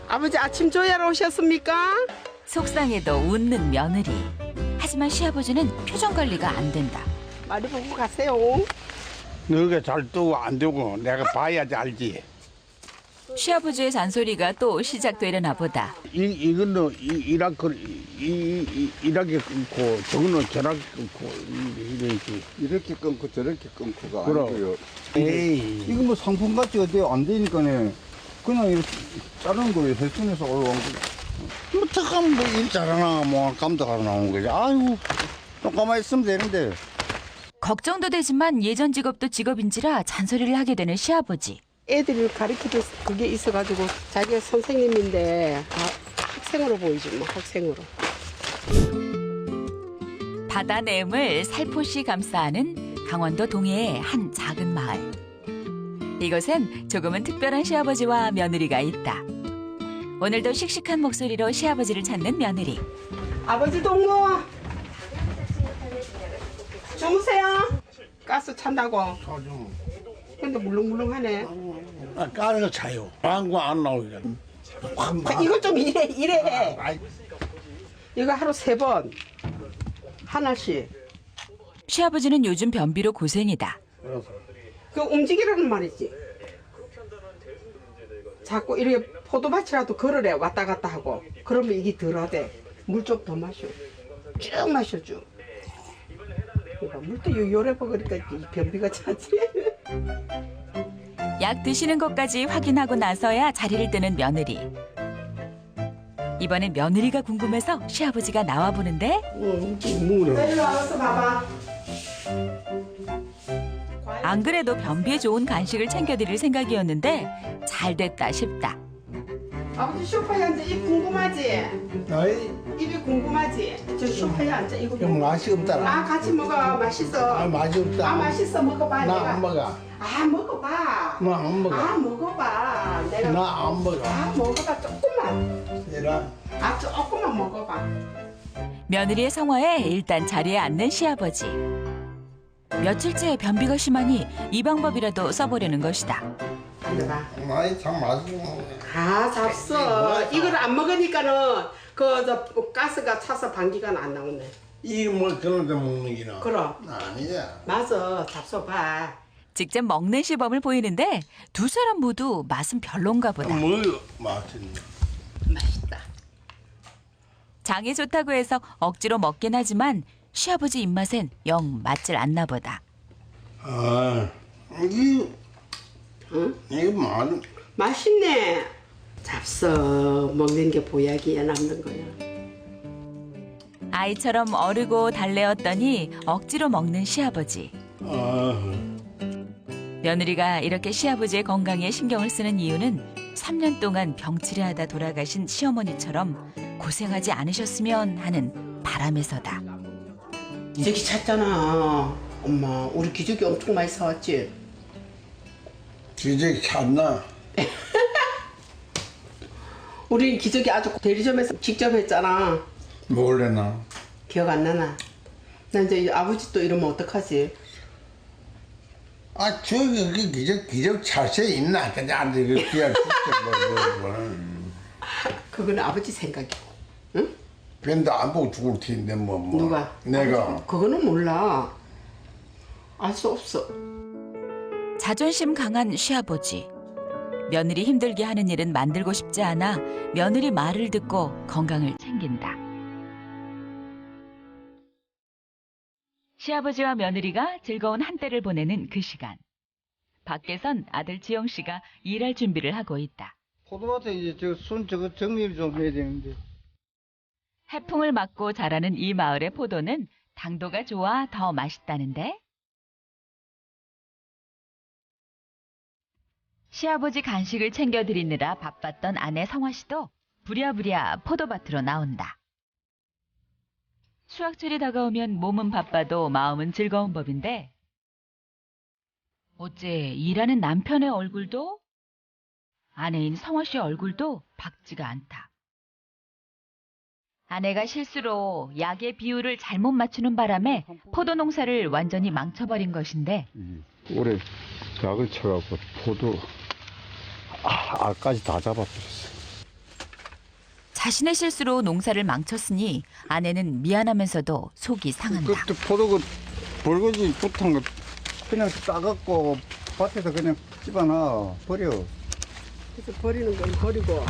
아버지 아침 조회하러 오셨습니까? 속상해도 웃는 며느리. 하지만 시아버지는 표정 관리가 안 된다. 말이 보고 가세요. 너가 잘 뜨고 안 뜨고 내가 봐야지 알지. 시아버지의 잔소리가 또 시작되려나 보다. 이거는 이렇게 끊고 저거는 저렇게 끊고 이렇게 끊고 저렇게 끊고가 그럼. 아니고요. 에이 이거 뭐 상품같이 어디 안 되니까네. 그냥 이렇게 자른 거예요. 헬스에서 올라온 거. 뭐 잠깐 뭐일 잘하나 뭐 감독하러 나온 거지. 아이고 좀 가만히 있으면 되는데. 걱정도 되지만 예전 직업도 직업인지라 잔소리를 하게 되는 시아버지. 애들을 가르치듯 그게 있어가지고 자기가 선생님인데 학생으로 보이지 뭐 학생으로. 바다 내음을 살포시 감싸는 강원도 동해의 한 작은 마을. 이곳엔 조금은 특별한 시아버지와 며느리가 있다. 오늘도 씩씩한 목소리로 시아버지를 찾는 며느리. 아버지 동무 주무세요. 가스 찬다고. 근데 물렁물렁하네. 까는 거 차요. 방구 안 나오니까. 이거 좀 이래. 이거 하루 3번 하나씩. 시아버지는 요즘 변비로 고생이다. 그 움직이라는 말이지. 자꾸 이렇게 포도밭이라도 걸으래 왔다 갔다 하고. 그러면 이게 덜하대. 물 좀 더 마셔. 쭉 마셔 쭉. 그러니까 물도 요래 먹으니까 이 변비가 차지. 약 드시는 것까지 확인하고 나서야 자리를 뜨는 며느리. 이번엔 며느리가 궁금해서 시아버지가 나와 보는데 내일 와서 봐봐. 안 그래도 변비에 좋은 간식을 챙겨드릴 생각이었는데 잘 됐다 싶다. 아버지 소파에 앉아. 입 궁금하지? 아이 입이 궁금하지? 저 소파에 앉아. 이거 좀 맛이 없더라. 아 같이 먹어. 맛있어. 맛이 없다. 아 맛있어. 먹어봐. 나 내가. 안 먹어. 아 먹어봐. 나 안 먹어. 아 먹어봐. 내가. 나 안 먹어. 아 먹어봐. 조금만. 얘라. 아 조금만 먹어봐. 며느리의 성화에 일단 자리에 앉는 시아버지. 며칠째 변비가 심하니 이 방법이라도 써보려는 것이다. 앉아봐. 아이 참 맛있어. 아 잡숴. 이걸 안 먹으니까는 그저 가스가 차서 방귀가 안 나오네. 이거 뭐 그런 데 먹는 기나. 그럼. 아니야. 맞아. 잡숴봐. 직접 먹는 시범을 보이는데 두 사람 모두 맛은 별론가 보다. 뭐 맛있네. 맛있다. 장이 좋다고 해서 억지로 먹긴 하지만 시아버지 입맛엔 영 맞질 않나 보다. 아 이거 응? 이거 맛. 맛있네. 잡숴 먹는 게 보약이야. 남는 거야. 아이처럼 어르고 달래었더니 억지로 먹는 시아버지. 아 며느리가 이렇게 시아버지의 건강에 신경을 쓰는 이유는 3년 동안 병치레하다 돌아가신 시어머니처럼 고생하지 않으셨으면 하는 바람에서다. 기저귀 찼잖아. 엄마 우리 기저귀 엄청 많이 사왔지. 기저귀 찼나? 우리 기저귀 아주 대리점에서 직접 했잖아. 몰래나. 기억 안 나나? 나 이제 아버지 또 이러면 어떡하지? 아 저기 그 기적 자세 있나? 그냥 안 돼. 그냥 뭐. 그거는 아버지 생각이고. 응? 밴드 안 보고 죽을 텐데 뭐. 누가? 내가. 그거는 몰라. 알 수 없어. 자존심 강한 시아버지. 며느리 힘들게 하는 일은 만들고 싶지 않아 며느리 말을 듣고 건강을 챙긴다. 시아버지와 며느리가 즐거운 한때를 보내는 그 시간. 밖에선 아들 지영 씨가 일할 준비를 하고 있다. 포도밭에 이제 저거 정리를 좀 해야 되는데. 해풍을 맞고 자라는 이 마을의 포도는 당도가 좋아 더 맛있다는데. 시아버지 간식을 챙겨드리느라 바빴던 아내 성화 씨도 부랴부랴 포도밭으로 나온다. 수확철이 다가오면 몸은 바빠도 마음은 즐거운 법인데 어째 일하는 남편의 얼굴도 아내인 성화 씨 얼굴도 밝지가 않다. 아내가 실수로 약의 비율을 잘못 맞추는 바람에 포도 농사를 완전히 망쳐버린 것인데 올해 약을 쳐갖고 포도 알까지 다 잡아버렸어. 자신의 실수로 농사를 망쳤으니 아내는 미안하면서도 속이 상한다. 그때 포도 그 벌거지 붙은 거 그냥 따갖고 밭에서 그냥 집어넣어 버려. 그래서 버리는 건 버리고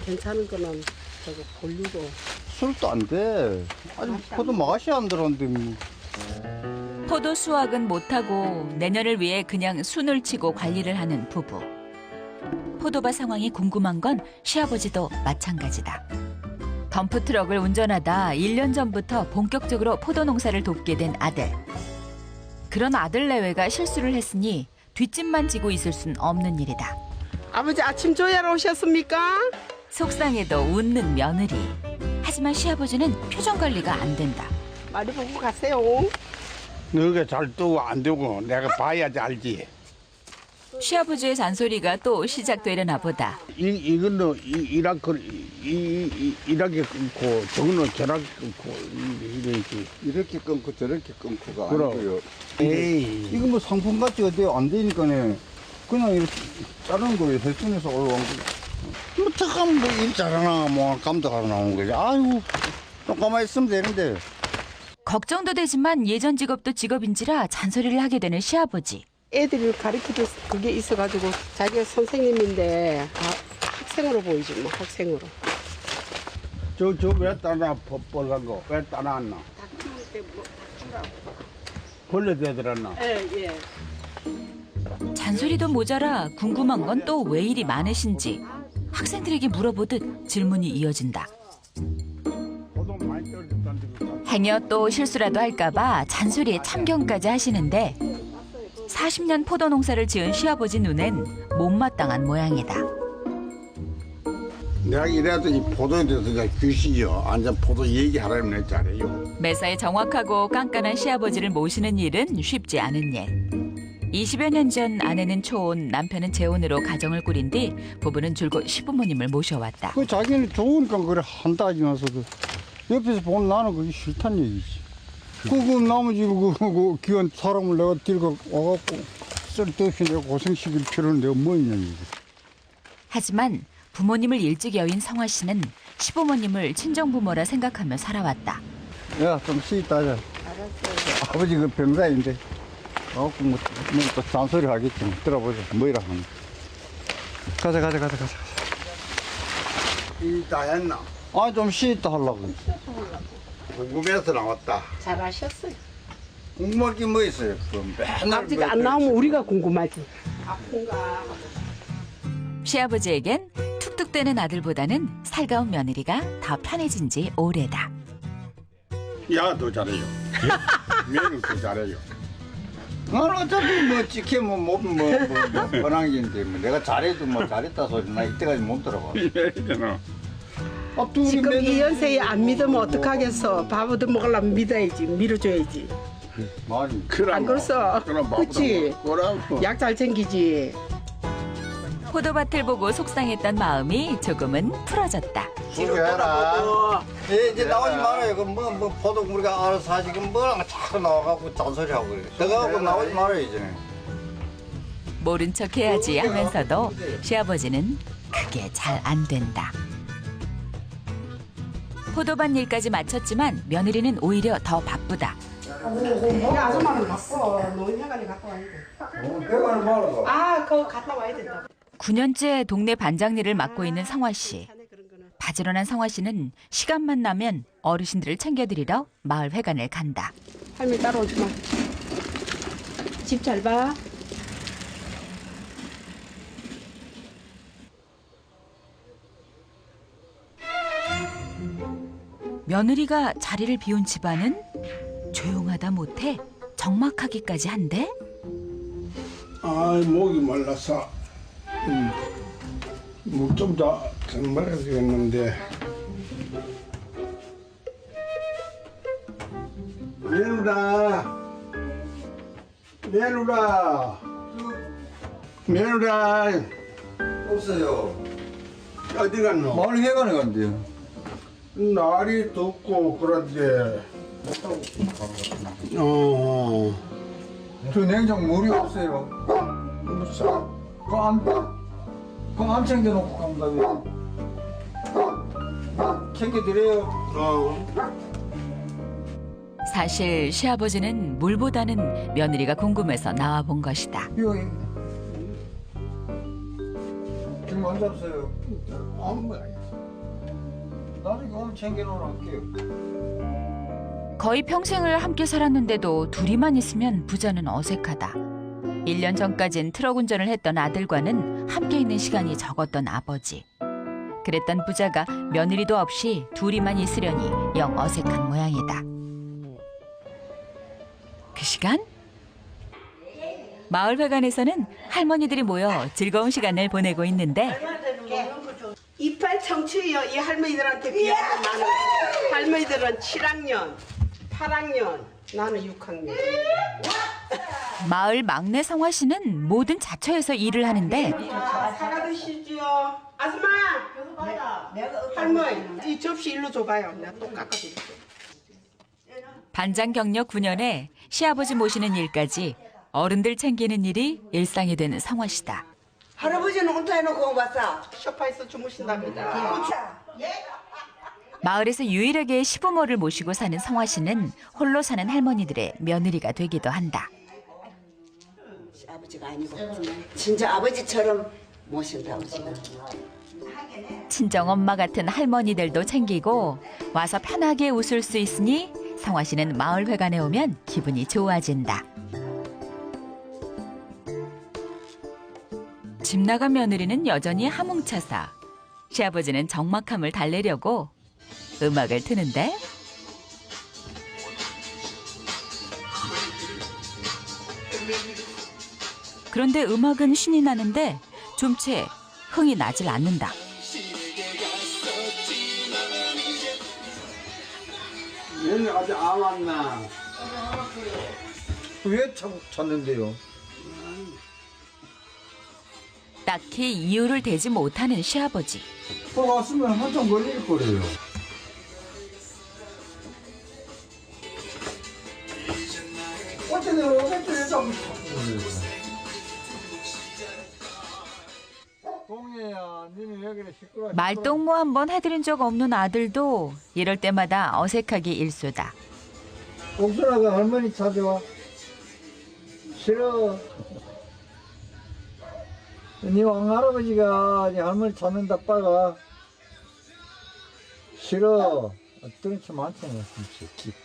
괜찮은 거는 저거 돌리고. 술도 안 돼. 아직 포도 맛이 안 들었는데 뭐. 포도 수확은 못하고 내년을 위해 그냥 순을 치고 관리를 하는 부부. 포도밭 상황이 궁금한 건 시아버지도 마찬가지다. 덤프트럭을 운전하다 1년 전부터 본격적으로 포도 농사를 돕게 된 아들. 그런 아들 내외가 실수를 했으니 뒷짐만 지고 있을 순 없는 일이다. 아버지 아침 조회하러 오셨습니까? 속상해도 웃는 며느리. 하지만 시아버지는 표정 관리가 안 된다. 많이 보고 가세요. 너가 잘 뜨고 안 되고 내가 봐야지 알지. 시아버지의 잔소리가 또 시작되려나 보다. 이거는 이렇게 끊고 저거는 저렇게 끊고 이렇게. 이렇게 끊고 저렇게 끊고가 그럼. 아니고요. 에이. 이거 뭐 상품같이 어디 안 되니까네. 그냥 이렇게 자른 거예요. 해순에서 올라온 거. 뭐 특하면 뭐일 잘하나 뭐 감독하러 나온 거지. 아이고 좀 가만히 있으면 되는데. 걱정도 되지만 예전 직업도 직업인지라 잔소리를 하게 되는 시아버지. 애들을 가르치듯 그게 있어가지고 자기가 선생님인데 학생으로 보이지 뭐 학생으로. 저 왜 따나 벌간 거 왜 따놨나? 닭 키울 때뭐 닭주라고. 벌레 대들었나? 예. 잔소리도 모자라 궁금한 건 또 왜 이리 많으신지 학생들에게 물어보듯 질문이 이어진다. 포도 많이 떨어졌다는데 그거. 행여 또 실수라도 할까봐 잔소리에 참견까지 하시는데 40년 포도 농사를 지은 시아버지 눈엔 못마땅한 모양이다. 내가 이래도 이 포도에 대해서 내가 귀신이요. 완전 포도 얘기하라면 내 잘해요. 매사에 정확하고 깐깐한 시아버지를 모시는 일은 쉽지 않은 일. 20여 년 전 아내는 초혼, 남편은 재혼으로 가정을 꾸린 뒤 부부는 줄곧 시부모님을 모셔왔다. 그 자기는 좋으니까 그래 한다지면서도 옆에서 보는 나는 그게 싫다는 얘기지. 그 나머지 그 귀한 사람을 내가 들고 와갖고 쓸데없이 내가 고생시킬 필요는 내가 뭐 있냐 이게. 하지만 부모님을 일찍 여인 성화 씨는 시부모님을 친정부모라 생각하며 살아왔다. 야, 좀 쉬있다 하자. 알았어요. 아버지 그 병사인데 와갖고 또 잔소리 하겠지. 들어보자. 뭐이라 하면. 가자. 이다 했나? 아, 좀 쉬있다 하려고. 궁금해서 나왔다. 잘하셨어요. 궁금할 게 뭐 있어요? 그 맨날 아버지가 안 나오면 우리가 궁금하지. 아픈가. 시아버지에겐 툭툭대는 아들보다는 살가운 며느리가 더 편해진 지 오래다. 야, 더 잘해요. 매일 더 잘해요. 난 어차피 뭐 지키면 뭐 번항인데 뭐 내가 잘해도 뭐 잘했다 소리 나 이때까지 못 들어봐. 이래잖아. 아, 둘이 지금 맨날 이 연세에 안 믿으면 어떡하겠어. 밥 얻어 먹으려면 믿어야지. 밀어줘야지. 많이. 안 그랬어? 그치? 그럼 약 잘 챙기지. 포도밭을 보고 속상했던 마음이 조금은 풀어졌다. 수고해라. 예, 이제 나오지 말아요. 뭐 포도 우리가 알아서 하지. 그럼 뭐랑 자꾸 나와갖고 잔소리하고 그래. 내가 나오지 말아요 이제는. 모른 척 해야지 하면서도 시아버지는 그게 잘 안 된다. 포도밭 일까지 마쳤지만 며느리는 오히려 더 바쁘다. 우리 아줌마는 바빠. 노인회관에 갔다 와야 돼. 대관을 말아봐. 아, 그거 갔다 와야 된다. 9년째 동네 반장일을 맡고 있는 성화 씨. 바지런한 성화 씨는 시간만 나면 어르신들을 챙겨드리러 마을 회관을 간다. 할머니 따라오지 마. 집 잘 봐. 며느리가 자리를 비운 집안은 조용하다 못해 적막하기까지 한데 아, 목이 말라서 목 좀 더 말아야 되겠는데. 며느라 없어요. 어디 갔노? 마을 회관에 간대요. 날이 덥고 그런데 저 냉장 물이 없어요. 그거 안 챙겨놓고 간다고요. 챙겨드려요. 사실 시아버지는 물보다는 며느리가 궁금해서 나와 본 것이다. 이거 지금 안 잡어요. 나중에 오늘 챙겨놓을게요. 거의 평생을 함께 살았는데도 둘이만 있으면 부자는 어색하다. 1년 전까진 트럭 운전을 했던 아들과는 함께 있는 시간이 적었던 아버지. 그랬던 부자가 며느리도 없이 둘이만 있으려니 영 어색한 모양이다. 그 시간? 마을회관에서는 할머니들이 모여 즐거운 시간을 보내고 있는데 이빨 청취요. 이 할머니들한테 비하면 나는 할머니들은 7학년, 8학년, 나는 6학년. 마을 막내 성화 씨는 모든 자처에서 일을 하는데 사과 드시죠. 아줌마, 할머니, 이 접시 일로 줘봐요. 내가 또 깎아드릴게. 반장 경력 9년에 시아버지 모시는 일까지 어른들 챙기는 일이 일상이 된 성화 씨다. 할아버지는 혼자 해놓고 왔어. 소파에서 주무신답니다. 마을에서 유일하게 시부모를 모시고 사는 성화 씨는 홀로 사는 할머니들의 며느리가 되기도 한다. 아버지가 아니고 진짜 아버지처럼 모신다고 지금. 친정 엄마 같은 할머니들도 챙기고 와서 편하게 웃을 수 있으니 성화 씨는 마을회관에 오면 기분이 좋아진다. 집 나간 며느리는 여전히 하뭉차사. 시아버지는 적막함을 달래려고 음악을 트는데 그런데 음악은 신이 나는데 좀채 흥이 나질 않는다. 얘는 아직 안 왔나? 왜 찾는데요? 딱히 이유를 대지 못하는 시아버지. 또 왔으면 한참 걸릴 거래요. 어쩌네 어쨌든 자꾸 동해야, 니는 왜 그래 시끄러워? 말동무 한번 해드린 적 없는 아들도 이럴 때마다 어색하기 일쑤다. 옥순아가 할머니 찾아와. 싫어. 네 왕할아버지가 네 할머니 찾는다 빠가. 싫어. 어떤 치 많잖아. 진짜.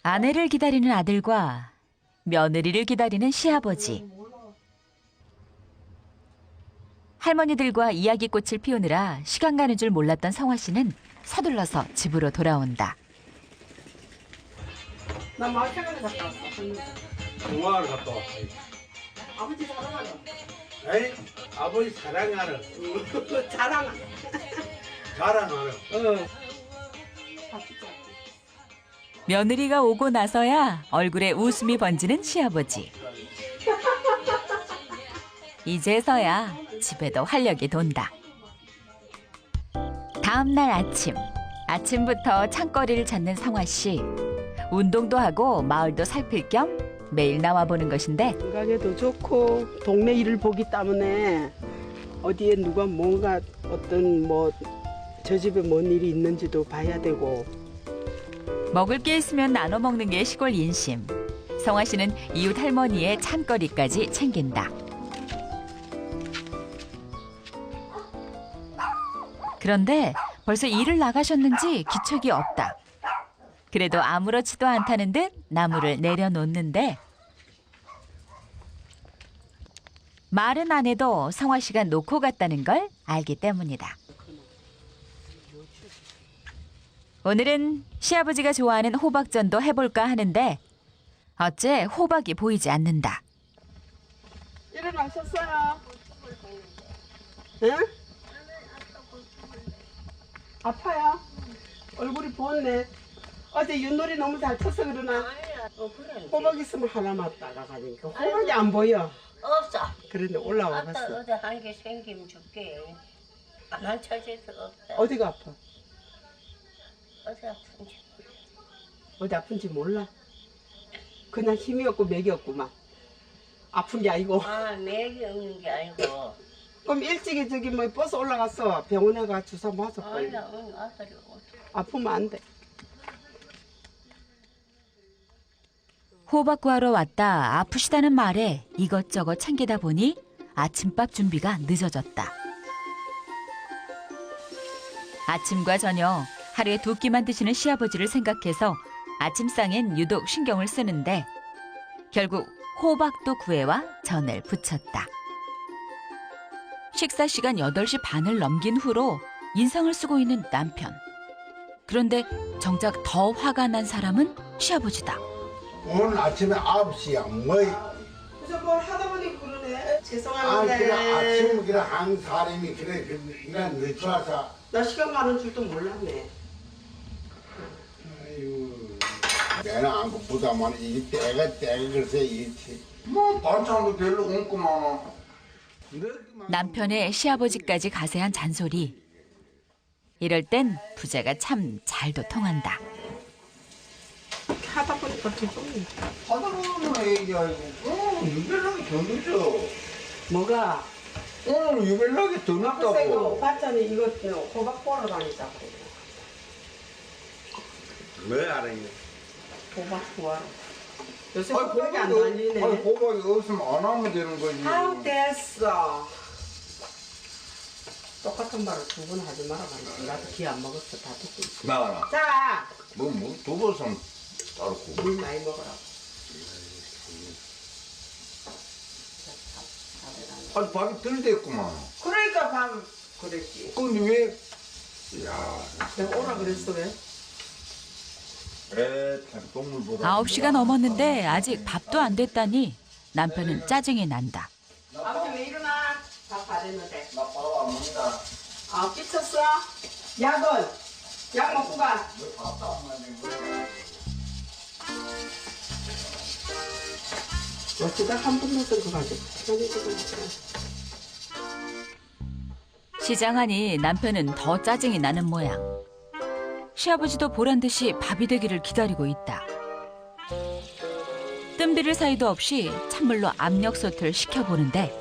아내를 기다리는 아들과 며느리를 기다리는 시아버지. 할머니들과 이야기꽃을 피우느라 시간 가는 줄 몰랐던 성화 씨는 서둘러서 집으로 돌아온다. 나 마을회관에 갔다 왔어. 동화를 갔다 왔어. 아버지 사랑하러. 에이, 아버지 사랑하러. 자랑하러. 자랑하러. 며느리가 오고 나서야 얼굴에 웃음이 번지는 시아버지. 이제서야 집에도 활력이 돈다. 다음 날 아침부터 창거리를 찾는 성화 씨. 운동도 하고 마을도 살필 겸 매일 나와보는 것인데 건강에도 좋고 동네 일을 보기 때문에 어디에 누가 뭔가 어떤 뭐 저 집에 뭔 일이 있는지도 봐야 되고. 먹을 게 있으면 나눠 먹는 게 시골 인심. 성화 씨는 이웃 할머니의 찬거리까지 챙긴다. 그런데 벌써 일을 나가셨는지 기척이 없다. 그래도 아무렇지도 않다는 듯 나무를 내려놓는데 말은 안 해도 성화 씨가 놓고 갔다는 걸 알기 때문이다. 오늘은 시아버지가 좋아하는 호박전도 해볼까 하는데 어째 호박이 보이지 않는다. 일어나셨어요? 응? 아파요? 얼굴이 부었네. 어제 윷놀이 너무 잘 쳐서 그러나? 호박 있으면 하나만 따라가니까 호박이 안 보여. 없어. 그런데 올라와 봤어. 어디 한 개 생기면 줄게. 안 찾아서 없다. 어디가 아파? 어디 아픈지. 어디 아픈지 몰라. 그냥 힘이 없고 맥이 없구만. 아픈 게 아니고. 아, 맥이 없는 게 아니고 그럼 일찍이 저기 뭐 버스 올라가서 병원에 가 주사 맞아. 아니야, 아들이 아프면 안 돼. 호박 구하러 왔다 아프시다는 말에 이것저것 챙기다 보니 아침밥 준비가 늦어졌다. 아침과 저녁 하루에 2끼만 드시는 시아버지를 생각해서 아침상엔 유독 신경을 쓰는데 결국 호박도 구해와 전을 부쳤다. 식사 시간 8시 반을 넘긴 후로 인상을 쓰고 있는 남편. 그런데 정작 더 화가 난 사람은 시아버지다. 오늘 아침에 9시야. 뭐? 그래서 뭘 하다 보니 그러네. 아, 죄송합니다. 그래 아침 그래 한 사람이 그래 이런 늦춰서. 나 시간 많은 줄도 몰랐네. 아유. 내가 안고 보다만 이 때가 글쎄 이지. 뭐 반찬도 별로 없구만. 남편의 시아버지까지 가세한 잔소리. 이럴 땐 부자가 참 잘도 통한다. 하다 보니까 기분이. 하다 보면 얘기하고 유별나게 더 늦어. 뭐가? 오늘 유별나게 더 글쎄 그 늦다고. 봤자니 이거 호박 보러 다니자고. 뭐 알아요? 호박 구하러. 요새 아니, 호박이 안 아니, 다니네. 호박이 없으면 안 하면 되는 거지. 아우 됐어. 똑같은 말을 2번 하지 말아봐. 나도 기 안 먹었어. 다 듣고 있어. 나가라. 자, 두 번은 따르고. 물 많이 먹어라. 아니, 밥이 덜 됐구만. 그러니까 밥 그랬지. 근데 왜? 내가 오라 그랬어 왜? 참, 동물보다. 9시가 넘었는데 아직 밥도 안 됐다니 남편은 짜증이 난다. 아버지 왜 일어나? 밥 다 됐는데. 나 밥 안 먹는다. 아 끼쳤어? 약은? 약 먹고 가. 밥도 안 먹는데. 어쩌다 한 번 먹던 거 가지고. 시장하니 남편은 더 짜증이 나는 모양. 시아버지도 보란듯이 밥이 되기를 기다리고 있다. 뜸들일 사이도 없이 찬물로 압력솥을 식혀보는데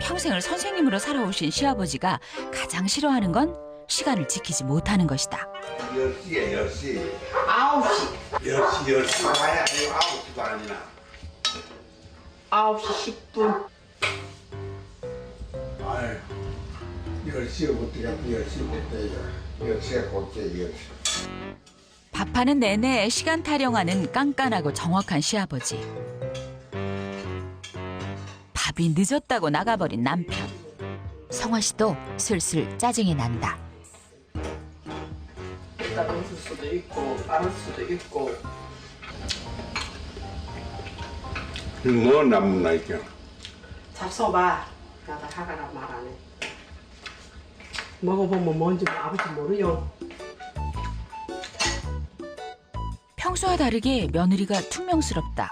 평생을 선생님으로 살아오신 시아버지가 가장 싫어하는 건 시간을 지키지 못하는 것이다. 10시에 10시. 9시. 10시 가야 아니고 9시도 아니나. 9시 10분. 아유. 10시부터 10시부터 10시에 곧게 10시. 밥하는 내내 시간 타령하는 깐깐하고 정확한 시아버지. 밥이 늦었다고 나가버린 남편. 성화 씨도 슬슬 짜증이 난다. 일단 웃을 수도 있고 빠를 수도 있고. 뭐 남나 있게. 잡숴봐. 나도 하가라 말 안 해. 먹어보면 뭔지 아버지 모르요. 평소와 다르게 며느리가 퉁명스럽다.